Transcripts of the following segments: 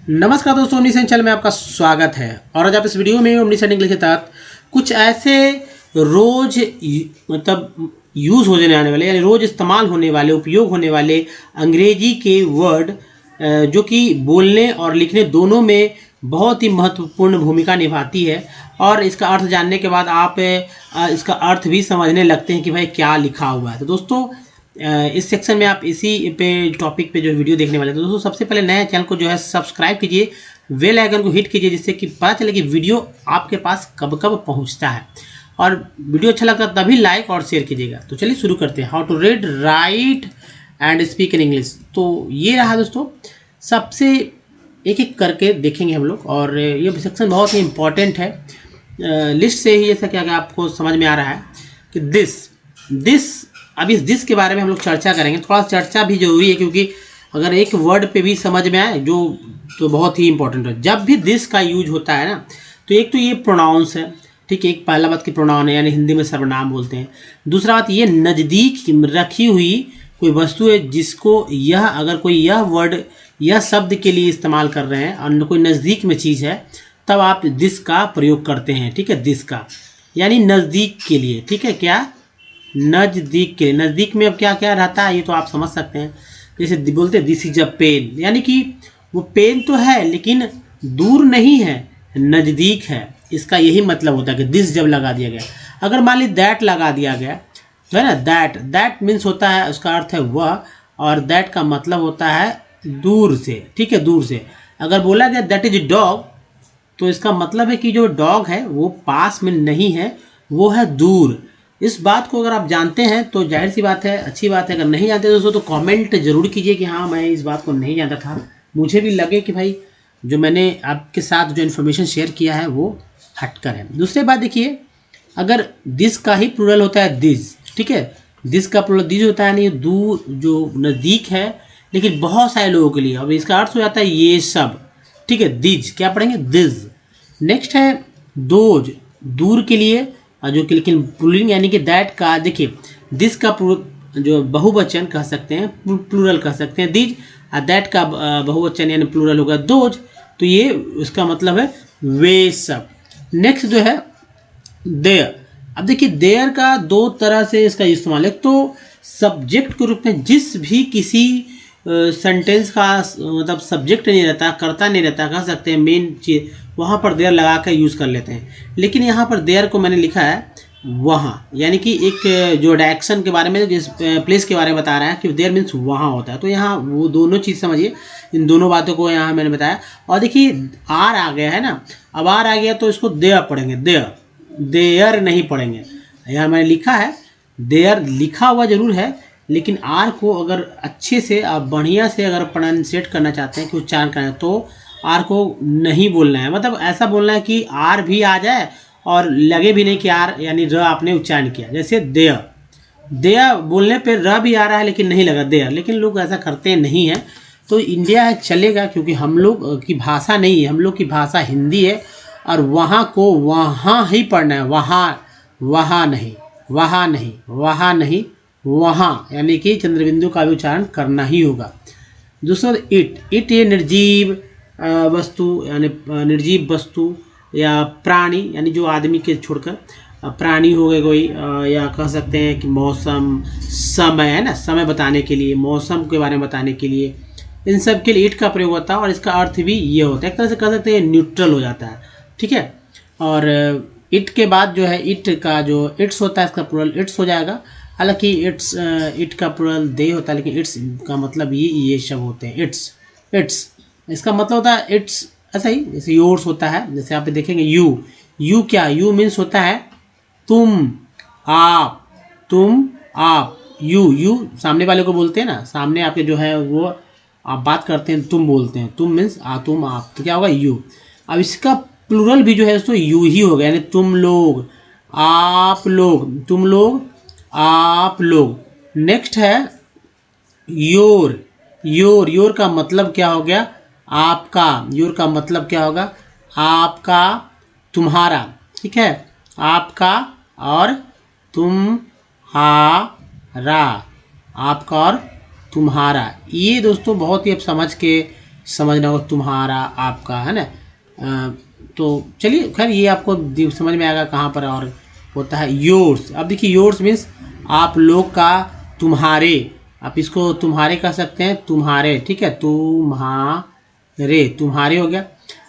नमस्कार दोस्तों, ओमनीसेंस चैनल में आपका स्वागत है। और आज आप इस वीडियो में ओमनीसेंस इंग्लिश के तहत कुछ ऐसे रोज मतलब यूज़ हो जाने वाले यानी रोज इस्तेमाल होने वाले, उपयोग होने वाले अंग्रेजी के वर्ड जो कि बोलने और लिखने दोनों में बहुत ही महत्वपूर्ण भूमिका निभाती है। और इसका अर्थ जानने के बाद आप इसका अर्थ भी समझने लगते हैं कि भाई क्या लिखा हुआ है। तो दोस्तों इस सेक्शन में आप इसी पे टॉपिक पे जो वीडियो देखने वाले हैं। तो दोस्तों सबसे पहले नए चैनल को जो है सब्सक्राइब कीजिए, बेल आइकन को हिट कीजिए, जिससे कि पता चले कि वीडियो आपके पास कब कब पहुंचता है। और वीडियो अच्छा लगता है तभी लाइक और शेयर कीजिएगा। तो चलिए शुरू करते हैं। How to read, write and speak in English. तो ये रहा दोस्तों, सबसे एक एक करके देखेंगे हम लोग। और ये सेक्शन बहुत ही इम्पॉर्टेंट है। लिस्ट से ही जैसा कि आगे आपको समझ में आ रहा है कि दिस अब इस दिस के बारे में हम लोग चर्चा करेंगे। थोड़ा चर्चा भी जरूरी है, क्योंकि अगर एक वर्ड पे भी समझ में आए जो तो बहुत ही इंपॉर्टेंट है। जब भी दिस का यूज होता है ना, तो एक तो ये प्रोनाउंस है, ठीक है। एक पहला बात की प्रोनाउन है, यानी हिंदी में सर्वनाम बोलते हैं। दूसरा बात ये नज़दीक रखी हुई कोई वस्तु है जिसको यह अगर कोई यह वर्ड यह शब्द के लिए इस्तेमाल कर रहे हैं और कोई नज़दीक में चीज़ है, तब आप दिस का प्रयोग करते हैं, ठीक है। दिस का यानी नज़दीक के लिए, ठीक है। क्या नज़दीक के नज़दीक में अब क्या क्या रहता है ये तो आप समझ सकते हैं। जैसे बोलते हैं दिस इज अ पेन, यानी कि वो पेन तो है लेकिन दूर नहीं है, नज़दीक है। इसका यही मतलब होता है कि दिस जब लगा दिया गया। अगर मान ली दैट लगा दिया गया तो है ना, दैट मीन्स होता है, उसका अर्थ है वह, और दैट का मतलब होता है दूर से, ठीक है, दूर से। अगर बोला गया दैट इज डॉग, तो इसका मतलब है कि जो डॉग है वो पास में नहीं है, वो है दूर। इस बात को अगर आप जानते हैं तो जाहिर सी बात है, अच्छी बात है। अगर नहीं जानते दोस्तों तो कमेंट जरूर कीजिए कि हाँ मैं इस बात को नहीं जानता था, मुझे भी लगे कि भाई जो मैंने आपके साथ जो इन्फॉर्मेशन शेयर किया है वो हटकर है। दूसरी बात देखिए, अगर दिस का ही प्लूरल होता है दिस, ठीक है। दिस का प्लूरल दिस होता है, नहीं दूर जो नज़दीक है लेकिन बहुत सारे लोगों के लिए। अब इसका अर्थ हो जाता है ये सब, ठीक है। दिज क्या पढ़ेंगे, दिस। नेक्स्ट है दोज, दूर के लिए, जो कि लेकिन प्लूरल यानी कि दैट का देखिए दिस का जो बहुवचन कह सकते हैं, प्लूरल कह सकते हैं दिज, और दैट का बहुवचन यानी प्लूरल होगा दोज। तो ये उसका मतलब है वे सब। नेक्स्ट जो है देयर। अब देखिए देयर का दो तरह से इसका इस्तेमाल है। तो सब्जेक्ट के रूप में जिस भी किसी सेंटेंस का मतलब सब्जेक्ट नहीं रहता, कर्ता नहीं रहता, कह सकते हैं मेन चीज, वहाँ पर देयर लगा कर यूज़ कर लेते हैं। लेकिन यहाँ पर देयर को मैंने लिखा है वहाँ, यानी कि एक जो डायरेक्शन के बारे में, जिस प्लेस के बारे में बता रहा है कि देयर मीन्स वहाँ होता है। तो यहाँ वो दोनों चीज़ समझिए, इन दोनों बातों को यहाँ मैंने बताया। और देखिए आर आ गया है ना, अब आर आ गया तो इसको देयर पढ़ेंगे, देयर नहीं पढ़ेंगे। यहाँ मैंने लिखा है देयर, लिखा हुआ जरूर है, लेकिन आर को अगर अच्छे से आप बढ़िया से अगर प्रोनाउंसिएट करना चाहते हैं कि उच्चारण करना है, तो आर को नहीं बोलना है। मतलब ऐसा बोलना है कि आर भी आ जाए और लगे भी नहीं कि आर यानी र आपने उच्चारण किया। जैसे देयर बोलने पे र भी आ रहा है लेकिन नहीं लगा देयर, लेकिन लोग ऐसा करते नहीं हैं। तो इंडिया है चलेगा, क्योंकि हम लोग की भाषा नहीं है, हम लोग की भाषा हिंदी है। और वहाँ को वहाँ ही पढ़ना है, वहाँ नहीं, वहाँ यानी कि चंद्रबिंदु का भी उच्चारण करना ही होगा। दूसरा इट ये निर्जीव वस्तु यानी निर्जीव वस्तु या प्राणी, यानी जो आदमी के छोड़कर प्राणी हो गए कोई, या कह सकते हैं कि मौसम, समय है ना, समय बताने के लिए, मौसम के बारे में बताने के लिए, इन सब के लिए इट का प्रयोग होता है। और इसका अर्थ भी ये होता है, एक तरह से कह सकते हैं न्यूट्रल हो जाता है, ठीक है। और इट के बाद जो है इट का जो इट्स होता है, इसका प्लूरल इट्स हो जाएगा। हालांकि इट का प्लूरल दे होता है, लेकिन इट्स का मतलब ये सब होते हैं। इट्स इसका मतलब होता है इट्स, ऐसा ही जैसे योर्स होता है। जैसे आप देखेंगे यू क्या, यू मीन्स होता है तुम आप। यू सामने वाले को बोलते हैं ना, सामने आपके जो है वो आप बात करते हैं, तुम बोलते हैं, तुम मीन्स तुम आप, तो क्या होगा यू। अब इसका प्लूरल भी जो है तो यू ही होगा, यानी तुम लोग, आप लोग, तुम लोग, आप लोग। नेक्स्ट है योर का मतलब क्या हो गया, आपका। योर का मतलब क्या होगा, आपका, तुम्हारा, ठीक है। आपका और तुम्हारा, आपका और तुम्हारा। ये दोस्तों बहुत ही अब समझ के समझना होगा, तुम्हारा, आपका, है ना। तो चलिए, खैर ये आपको समझ में आएगा कहाँ पर और होता है। योर्स, अब देखिए योर्स मीन्स आप लोग का, तुम्हारे, आप इसको तुम्हारे कह सकते हैं, तुम्हारे, ठीक है, तुम्हारे, तुम्हारे हो गया।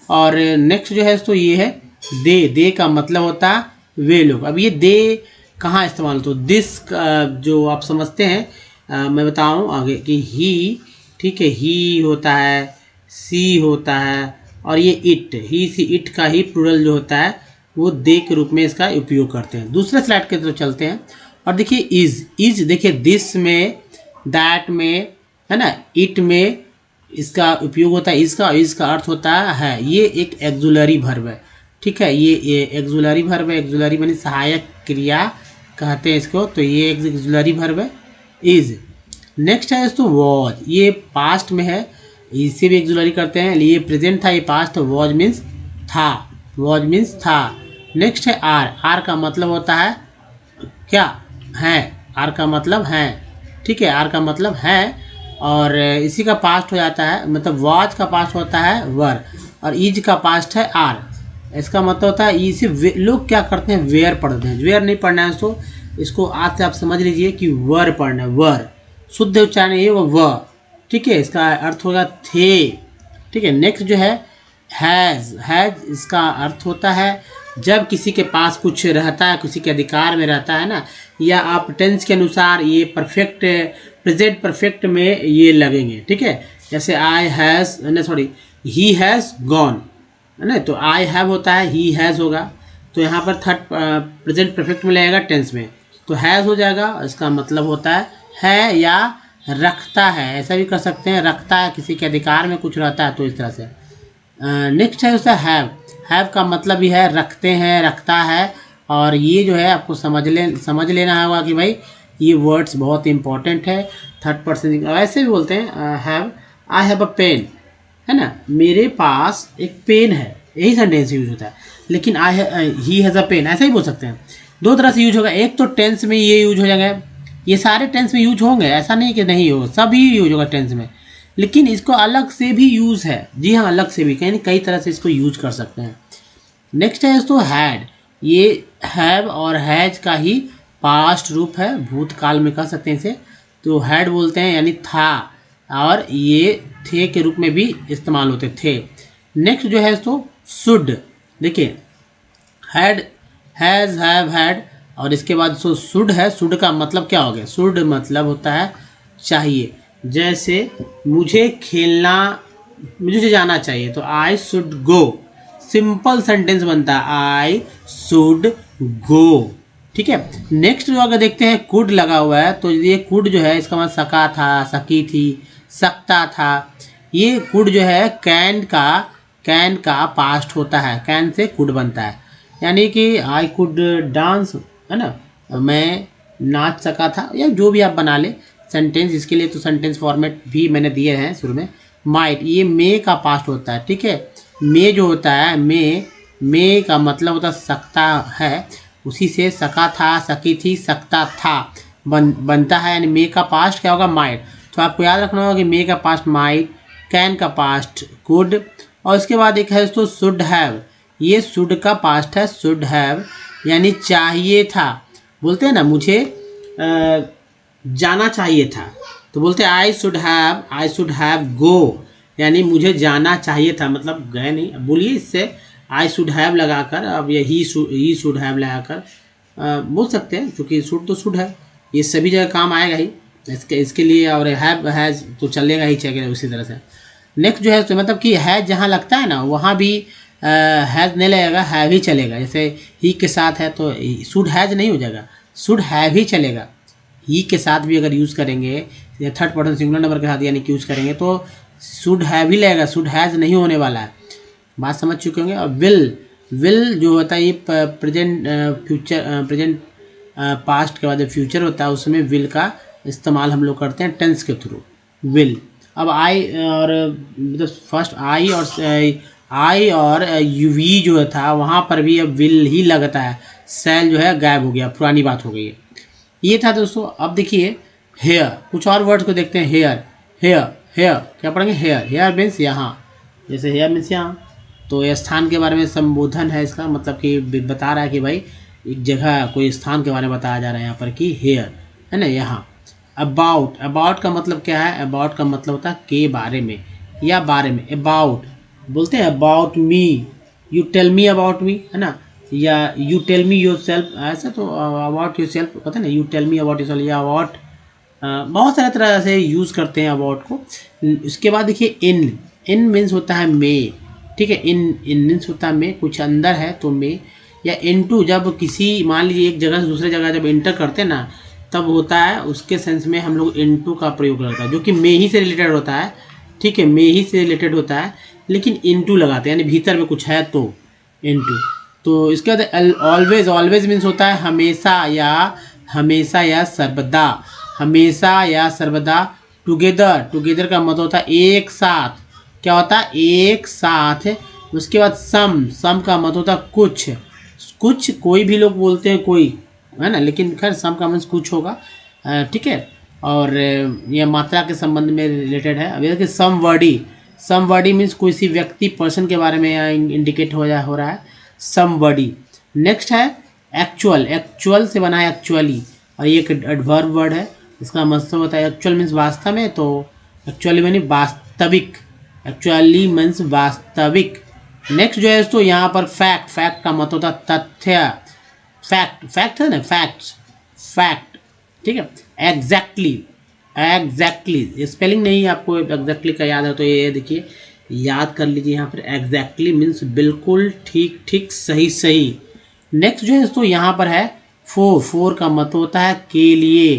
और नेक्स्ट जो है तो ये है दे, दे का मतलब होता है वे लोग। अब ये दे कहाँ इस्तेमाल, तो दिस जो आप समझते हैं, मैं बताऊँ आगे कि ही, ठीक है, ही होता है, सी होता है, और ये इट, ही सी इट का ही प्लूरल जो होता है वो दे के रूप में इसका उपयोग करते हैं। दूसरे स्लाइड की तरफ चलते हैं और देखिए इज, इज देखिए दिस में, दैट में, है ना, इट में इसका उपयोग होता है इसका, और इसका अर्थ होता है। ये एक एक्जुलरी वर्ब है, ठीक है, ये एक्जुलरी वर्ब है। एक्जुलरी मानी सहायक क्रिया कहते हैं इसको, तो ये एक्जुलरी वर्ब है इज। नेक्स्ट है तो वॉज, ये पास्ट में है, इसे भी एक्जुलरी करते हैं। ये प्रेजेंट था, ये पास्ट, वॉज मीन्स था, वॉज मीन्स था। नेक्स्ट है आर, आर का मतलब होता है क्या, है, आर का मतलब है, ठीक है, आर का मतलब है, और इसी का पास्ट हो जाता है, मतलब वॉज का पास्ट होता है वर, और इज का पास्ट है आर। इसका मतलब होता है इसे लोग क्या करते हैं, वेयर पढ़ते हैं। वेयर नहीं पढ़ना है तो इसको आज से आप समझ लीजिए कि वर पढ़ना है, वर, शुद्ध उच्चारण ये व, ठीक है, इसका अर्थ होगा थे, ठीक है। नेक्स्ट जो है हैज़, हैज़ इसका अर्थ होता है जब किसी के पास कुछ रहता है, किसी के अधिकार में रहता है ना, या आप टेंस के अनुसार ये परफेक्ट, प्रेजेंट परफेक्ट में ये लगेंगे, ठीक है। जैसे आई हैज़, नहीं सॉरी, ही हैज़ गॉन, है ना, तो आई हैव होता है, ही हैज़ होगा, तो यहाँ पर थर्ड प्रेजेंट परफेक्ट में लगेगा टेंस में, तो हैज़ हो जाएगा। इसका मतलब होता है या रखता है, ऐसा भी कर सकते हैं, रखता है, किसी के अधिकार में कुछ रहता है, तो इस तरह से। नेक्स्ट है उसका हैव, हैव का मतलब भी है रखते हैं, रखता है, और ये जो है आपको समझ लेना होगा कि भाई ये वर्ड्स बहुत इंपॉर्टेंट है। थर्ड पर्सन ऐसे भी बोलते हैं have, I have a pen, है ना, मेरे पास एक पेन है, यही सेंटेंस यूज होता है। लेकिन ही हैज़ अ पेन ऐसा ही बोल सकते हैं, दो तरह से यूज होगा। एक तो टेंस में ये यूज हो जाएगा, ये सारे टेंस में यूज होंगे, ऐसा नहीं कि नहीं हो, सभी यूज होगा टेंस में, लेकिन इसको अलग से भी यूज है, जी हाँ, अलग से भी कई तरह से इसको यूज कर सकते हैं। नेक्स्ट है तो हैड, ये हैव और हैज का ही पास्ट रूप है, भूतकाल में कह सकते हैं इसे, तो हैड बोलते हैं यानी था, और ये थे के रूप में भी इस्तेमाल होते थे। नेक्स्ट जो है तो शुड, देखिए हैड, हैज, हैव, हैड, और इसके बाद सो शुड है। शुड का मतलब क्या हो गया, शुड मतलब होता है चाहिए, जैसे मुझे खेलना, मुझे जाना चाहिए, तो I should go, simple sentence बनता है आई शुड गो, ठीक है। नेक्स्ट जो अगर देखते हैं कुड लगा हुआ है, तो ये कुड जो है इसका मतलब सका था, सकी थी, सकता था। ये कुड जो है कैन का पास्ट होता है, कैन से कुड बनता है, यानी कि आई कुड डांस, है ना, मैं नाच सका था, या जो भी आप बना ले सेंटेंस, इसके लिए तो सेंटेंस फॉर्मेट भी मैंने दिए हैं शुरू में। माइट, ये मे का पास्ट होता है, ठीक है, मे जो होता है, मे का मतलब होता है सकता है, उसी से सका था, सकी थी, सकता था बनता है, यानी मे का पास्ट क्या होगा, माइट। तो आपको याद रखना होगा कि मे का पास्ट माइट, कैन का पास्ट कुड, और इसके बाद एक है तो शुड हैव, ये शुड का पास्ट है, शुड हैव यानी चाहिए था, बोलते हैं ना मुझे जाना चाहिए था, तो बोलते हैं आई शुड हैव गो, यानी मुझे जाना चाहिए था, मतलब गए नहीं। अब बोलिए इससे आई शुड हैव लगाकर, अब ये ही शुड हैव लगाकर बोल सकते हैं, क्योंकि शुड तो शुड है, ये सभी जगह काम आएगा ही इसके लिए, और हैव हैज़ तो चलेगा ही चलेगा उसी तरह से। नेक्स्ट जो है तो मतलब कि हैज़ जहाँ लगता है ना, वहाँ भी हैज़ नहीं लगेगा, हैव ही चलेगा। जैसे ही के साथ है तो शुड हैज़ नहीं हो जाएगा, शुड हैव ही चलेगा। ही के साथ भी अगर यूज़ करेंगे या थर्ड पर्सन सिंगुलर नंबर के साथ यानी कि यूज़ करेंगे तो शुड हैव ही लगेगा, शुड हैज़ नहीं होने वाला है, बात समझ चुके होंगे। और विल जो होता है ये प्रेजेंट पास्ट के बाद जब फ्यूचर होता है उसमें विल का इस्तेमाल हम लोग करते हैं टेंस के थ्रू, विल। अब आई और मतलब फर्स्ट आई और वी जो था वहाँ पर भी अब विल ही लगता है, सेल जो है गायब हो गया, पुरानी बात हो गई है। ये था दोस्तों। अब देखिए हेयर, कुछ और वर्ड्स को देखते हैं। हेयर हेयर, क्या पढ़ेंगे? हेयर। हेयर मीन्स यहाँ, जैसे हेयर मीन्स यहाँ, तो ये स्थान के बारे में संबोधन है इसका, मतलब कि बता रहा है कि भाई एक जगह कोई स्थान के बारे में बताया जा रहा है यहाँ पर कि हेयर, है ना, यहाँ। अबाउट, अबाउट का मतलब क्या है? अबाउट का मतलब होता है के बारे में या बारे में। अबाउट बोलते हैं about me, you tell me about me, है ना, या you tell me yourself, ऐसा तो अबाउट योर सेल्फ पता है ना, you tell me about yourself या अबाउट, बहुत सारे तरह से यूज़ करते हैं अबाउट को। इसके बाद देखिए इन, इन मीन्स होता है मे, ठीक है, इन मीन्स होता है मे, कुछ अंदर है तो मे, या इनटू, जब किसी मान लीजिए एक जगह से दूसरे जगह जब इंटर करते हैं ना, तब होता है उसके सेंस में हम लोग इनटू का प्रयोग करता है, जो कि मे ही से रिलेटेड होता है, ठीक है, मे ही से रिलेटेड होता है, लेकिन इनटू लगाते हैं, यानी भीतर में कुछ है तो इनटू। तो इसके बाद ऑलवेज, ऑलवेज मीन्स होता है हमेशा या सर्वदा, हमेशा या सर्वदा। टुगेदर, टुगेदर का मतलब होता है एक साथ, क्या होता है? एक साथ। उसके बाद सम का मतलब होता है कुछ, कुछ कोई भी लोग बोलते हैं कोई, है ना, लेकिन खैर सम का मीन्स कुछ होगा, ठीक है। और यह मात्रा के संबंध में रिलेटेड है। अब देखिए समवर्डी मीन्स किसी व्यक्ति पर्सन के बारे में इंडिकेट हो रहा है समवर्डी। नेक्स्ट है एक्चुअल, एक्चुअल से बना है एक्चुअली, और ये एक एडवर्ब वर्ड है, इसका मतलब होता है एक्चुअल मीन्स वास्तव में, तो एक्चुअली मीन्स वास्तविक, एक्चुअली मीन्स वास्तविक। नेक्स्ट जो है तो यहाँ पर फैक्ट, फैक्ट का मतलब होता है तथ्य, फैक्ट, फैक्ट है ना, फैक्ट्स, फैक्ट, ठीक है। एग्जैक्टली, एग्जैक्टली स्पेलिंग नहीं आपको एग्जैक्टली का याद है तो ये देखिए याद कर लीजिए यहाँ पर, एग्जैक्टली मीन्स बिल्कुल, ठीक ठीक, सही सही। नेक्स्ट जो है तो यहाँ पर है फोर का मतलब होता है के लिए,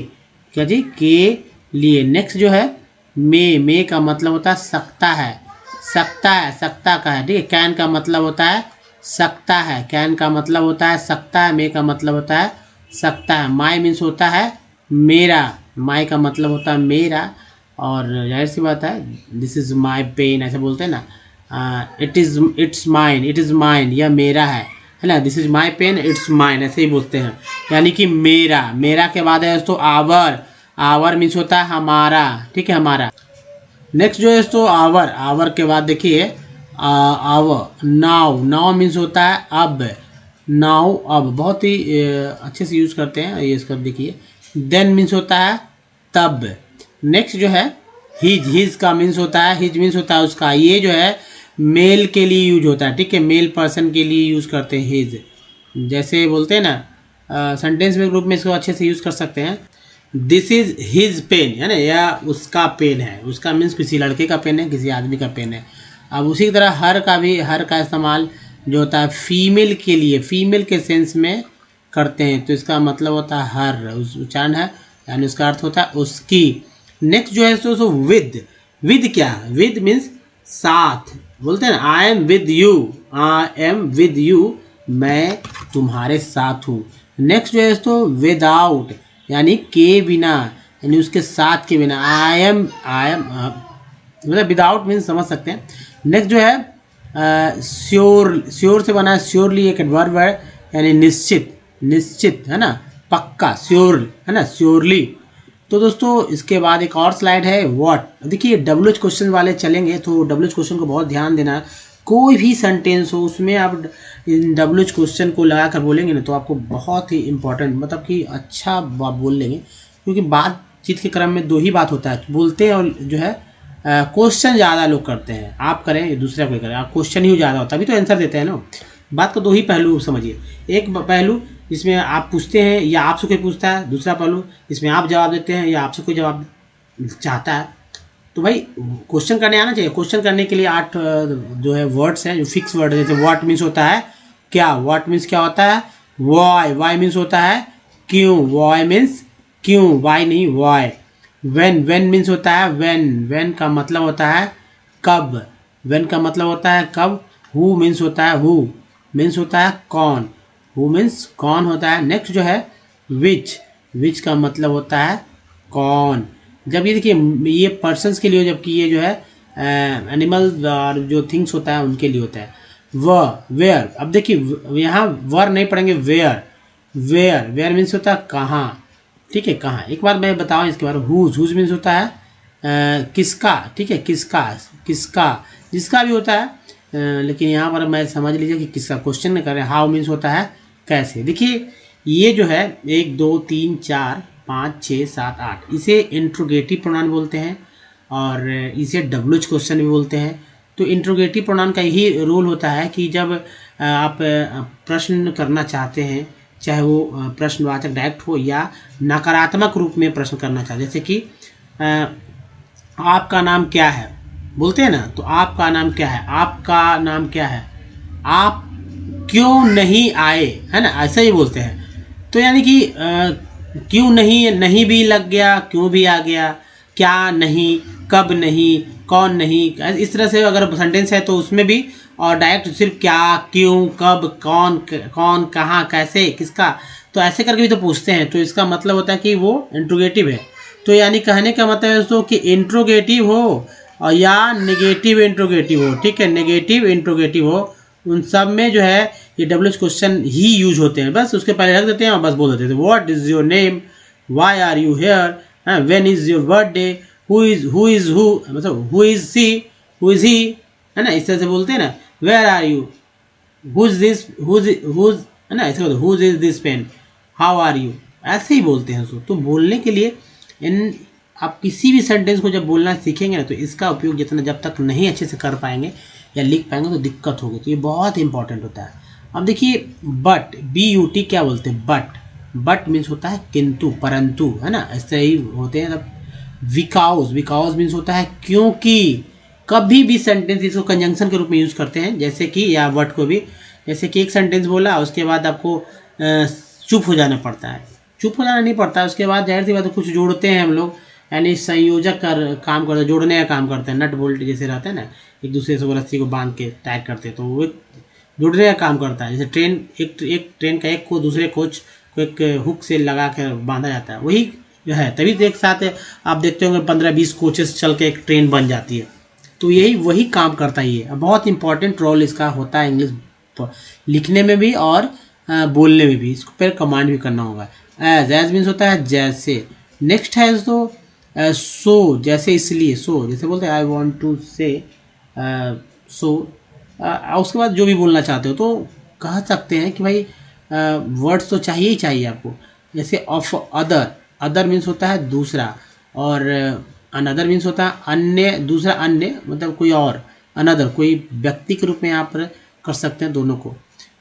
क्या जी? के लिए। नेक्स्ट जो है मे का मतलब होता है सकता है, सकता है, सकता का है, ठीक है। कैन का मतलब होता है सकता है, कैन का मतलब होता है सकता है, मे का मतलब होता है सकता है। माई मीन्स होता है मेरा, माई का मतलब होता है मेरा, और जाहिर सी बात है दिस इज़ माई पेन ऐसे बोलते हैं ना, it's mine, it is mine, यह मेरा है ना, this is my pen, it's mine, ऐसे ही बोलते हैं, यानी कि मेरा। मेरा के बाद है तो आवर, आवर मीन्स होता है हमारा, ठीक है, हमारा। नेक्स्ट जो है तो आवर, आवर के बाद देखिए आवर। नाउ, नाउ मीन्स होता है अब, नाउ अब, बहुत ही अच्छे से यूज़ करते हैं ये, इसका देखिए। देन मीन्स होता है तब। नेक्स्ट जो है हिज, हिज का मीन्स होता है, हिज मीन्स होता है उसका, ये जो है मेल के लिए यूज होता है, ठीक है, मेल पर्सन के लिए यूज़ करते हैं हिज, जैसे बोलते हैं ना सेंटेंस में ग्रुप में इसको अच्छे से यूज़ कर सकते हैं। दिस इज हिज पेन, है ना, या उसका पेन है, उसका मीन्स किसी लड़के का पेन है, किसी आदमी का पेन है। अब उसी तरह हर का भी, हर का इस्तेमाल जो होता है फीमेल के लिए, फीमेल के सेंस में करते हैं, तो इसका मतलब होता है हर, उच्चारण है, यानी उसका अर्थ होता है उसकी। नेक्स्ट जो है सो विद, विद क्या? विद मीन्स साथ, बोलते हैं ना I am with you, I am with you, मैं तुम्हारे साथ हूँ। नेक्स्ट जो है तो विदाउट, यानी के बिना, यानी उसके साथ के बिना, आई एम मतलब विदाउट मीन्स समझ सकते हैं। नेक्स्ट जो है श्योर, श्योर से बना है श्योरली, एक एडवर्ब है, यानी निश्चित, निश्चित, है ना, पक्का, श्योर, है ना, श्योरली। तो दोस्तों इसके बाद एक और स्लाइड है व्हाट। देखिए डब्ल्यूएच क्वेश्चन वाले चलेंगे, तो डब्ल्यूएच क्वेश्चन को बहुत ध्यान देना है। कोई भी सेंटेंस हो उसमें आप डब्ल्यूएच क्वेश्चन को लगा कर बोलेंगे ना, तो आपको बहुत ही इंपॉर्टेंट, मतलब कि अच्छा आप बोल लेंगे, क्योंकि बातचीत के क्रम में दो ही बात होता है, बोलते हैं और जो है क्वेश्चन ज़्यादा लोग करते हैं, आप करें या दूसरा कोई करे, आप क्वेश्चन ही ज़्यादा होता है, तभी तो आंसर देते हैं ना। बात का दो ही पहलू समझिए, एक पहलू इसमें आप पूछते हैं या आपसे कोई पूछता है, दूसरा पहलू इसमें आप जवाब देते हैं या आपसे कोई जवाब चाहता है। तो भाई क्वेश्चन करने आना चाहिए। क्वेश्चन करने के लिए 8 जो है वर्ड्स हैं, जो फिक्स वर्ड है, जैसे व्हाट मीन्स होता है क्या, व्हाट मीन्स क्या होता है वाई, वाई मीन्स होता है क्यों, वाई मीन्स क्यों, वाई नहीं वाई। व्हेन, व्हेन मीन्स होता है व्हेन, व्हेन का मतलब होता है कब, व्हेन का मतलब होता है कब। हु मीन्स होता है हु मीन्स होता है कौन, हु मीन्स कौन होता है। नेक्स्ट जो है विच, विच का मतलब होता है कौन। जब ये देखिए ये पर्सन्स के लिए, जबकि ये जो है एनिमल्स और जो थिंग्स होता है उनके लिए होता है। वेयर, अब देखिए यहाँ वर नहीं पढ़ेंगे, वेयर, वेयर, वेयर मीन्स होता है कहाँ, ठीक है, कहाँ। एक बार मैं बताऊँ इसके बारे में, हुज, हुज मीन्स होता है किसका, ठीक है, किसका, किसका, जिसका भी होता है, लेकिन यहाँ पर मैं समझ लीजिए कि किसका क्वेश्चन में कर रहे हैं। हाउ मीन्स होता है कैसे। देखिए ये जो है 1 2 3 4 5 6 7 8, इसे इंट्रोगेटिव प्रोनाउन बोलते हैं और इसे WH क्वेश्चन भी बोलते हैं। तो इंट्रोगेटिव प्रोनाउन का यही रोल होता है कि जब आप प्रश्न करना चाहते हैं, चाहे वो प्रश्नवाचक डायरेक्ट हो या नकारात्मक रूप में प्रश्न करना चाहते हैं, जैसे कि आपका नाम क्या है बोलते हैं ना, तो आपका नाम क्या है, आपका नाम क्या है, आप क्यों नहीं आए, है ना, ऐसा ही बोलते हैं। तो यानी कि क्यों नहीं, नहीं भी लग गया, क्यों भी आ गया, क्या नहीं, कब नहीं, कौन नहीं, इस तरह से अगर सेंटेंस है तो उसमें भी, और डायरेक्ट सिर्फ क्या, क्यों, कब, कौन, कौन, कहाँ, कैसे, किसका, तो ऐसे करके भी तो पूछते हैं। तो इसका मतलब होता है कि वो इंट्रोगेटिव है। तो यानी कहने का मतलब है दोस्तों कि इंट्रोगेटिव हो और या नेगेटिव इंट्रोगेटिव हो, ठीक है, नेगेटिव इंट्रोगेटिव हो, उन सब में जो है ये WH क्वेश्चन ही यूज होते हैं। बस उसके पहले रख देते हैं और बस बोल देते हैं what is your name, why are you here, when is your birthday, who is who, मतलब who is she, who is he, है ना, इस तरह से बोलते हैं ना। Where are you, who is this, whose, है ना, ऐसे बोलते whose is this pen, how are you, ऐसे ही बोलते हैं उसको। तो बोलने के लिए इन आप किसी भी सेंटेंस को जब बोलना सीखेंगे ना, तो इसका उपयोग जितना जब तक नहीं अच्छे से कर पाएंगे या लिख पाएंगे तो दिक्कत होगी। तो ये बहुत इंपॉर्टेंट होता है। अब देखिए बट, BUT क्या बोलते हैं, बट, बट मीन्स होता है किंतु, परंतु, है ना, ऐसे ही होते हैं। तब बिकॉज, बिकॉज मीन्स होता है क्योंकि। कभी भी सेंटेंस इसको कंजंक्शन के रूप में यूज़ करते हैं, जैसे कि, या वर्ड को भी, जैसे कि एक सेंटेंस बोला उसके बाद आपको चुप हो जाना पड़ता है, चुप हो जाना नहीं पड़ता, उसके बाद जाहिर सी बात है कुछ जोड़ते हैं हम लोग, यानी संयोजक कर काम करते हैं, जोड़ने का काम करते हैं। नट बोल्ट जैसे रहता है ना, एक दूसरे से वो रस्सी को बांध के टाइट करते हैं, तो वो जुड़ने का काम करता है। जैसे ट्रेन, एक ट्रेन का एक को दूसरे कोच को एक हुक से लगा कर बांधा जाता है, वही जो है, तभी तो एक साथ आप देखते होंगे 15-20 कोचेस चल के एक ट्रेन बन जाती है। तो यही वही काम करता है। ये बहुत इंपॉर्टेंट रोल इसका होता है इंग्लिश लिखने में भी और बोलने में भी। इसको फिर कमांड भी करना होगा। एज मीन्स होता है जैसे। नेक्स्ट है तो सो, जैसे इसलिए, सो जैसे बोलते हैं आई वॉन्ट टू से सो, उसके बाद जो भी बोलना चाहते हो तो कह सकते हैं कि भाई वर्ड्स तो चाहिए ही चाहिए आपको। जैसे ऑफ अदर, अदर मीन्स होता है दूसरा, और अनदर मीन्स होता है अन्य, दूसरा, अन्य मतलब कोई और, अनदर कोई व्यक्ति के रूप में यहाँ पर कर सकते हैं दोनों को।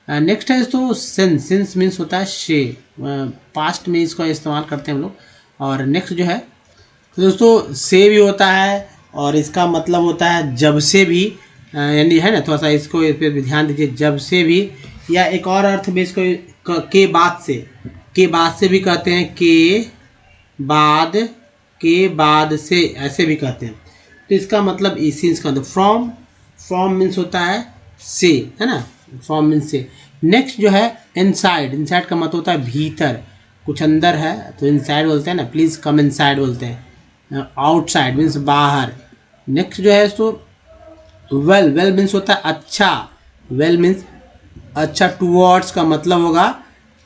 नेक्स्ट है तो सिंस, सिंस मीन्स होता है शे, पास्ट में इसका इस्तेमाल करते हैं हम लोग। और नेक्स्ट जो है तो दोस्तों से भी होता है, और इसका मतलब होता है जब से भी, यानी है ना, थोड़ा सा इसको इस पर ध्यान दीजिए, जब से भी, या एक और अर्थ में इसको के बाद से, के बाद से भी कहते हैं, के बाद से ऐसे भी कहते हैं। तो इसका मतलब इसी का मतलब फ्रॉम, फ्रॉम मीन्स होता है से, है ना, फ्रॉम मीन्स से। नेक्स्ट जो है इनसाइड, इनसाइड का मतलब होता है भीतर, कुछ अंदर है तो इनसाइड बोलते हैं ना, प्लीज़ कम इनसाइड बोलते हैं। आउटसाइड मीन्स बाहर। नेक्स्ट जो है तो वेल, वेल मीन्स होता है अच्छा, वेल मीन्स अच्छा। टूवर्ड्स का मतलब होगा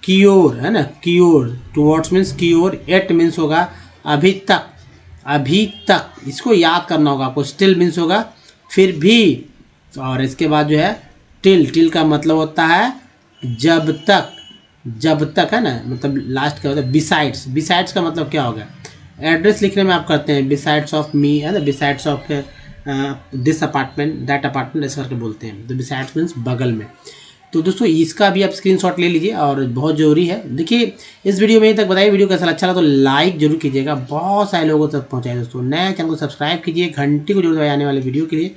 की ओर, है ना, की ओर, टूवर्ड्स मीन्स की ओर। एट मीन्स होगा अभी तक, अभी तक, इसको याद करना होगा आपको। स्टिल मीन्स होगा फिर भी, और इसके बाद जो है टिल, टिल का मतलब होता है जब तक, जब तक, है ना, मतलब लास्ट का होता है बिसाइड्स, बिसाइड्स का मतलब क्या होगा, एड्रेस लिखने में आप करते हैं बिसाइड्स ऑफ मी, है ना, besides of this apartment, that apartment, ऐसा करके बोलते हैं। तो बिसाइड्स मीन्स बगल में। तो दोस्तों इसका भी आप स्क्रीनशॉट ले लीजिए, और बहुत ज़रूरी है। देखिए इस वीडियो में यहीं तक बताइए, वीडियो कैसा अच्छा लगा तो लाइक जरूर कीजिएगा, बहुत सारे लोगों तक पहुँचाए दोस्तों। नए चैनल को सब्सक्राइब कीजिए, घंटी को जरूर दबाइए आने वाले वीडियो के लिए,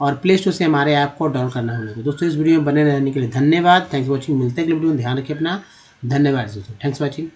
और प्ले स्टोर से हमारे ऐप को डाउनलोड करना होगा। तो दोस्तों इस वीडियो में बने रहने के लिए धन्यवाद। Thanks for watching. मिलते हैं अगले वीडियो में, ध्यान रखिए अपना। धन्यवाद दोस्तों, थैंक्स फॉर वॉचिंग।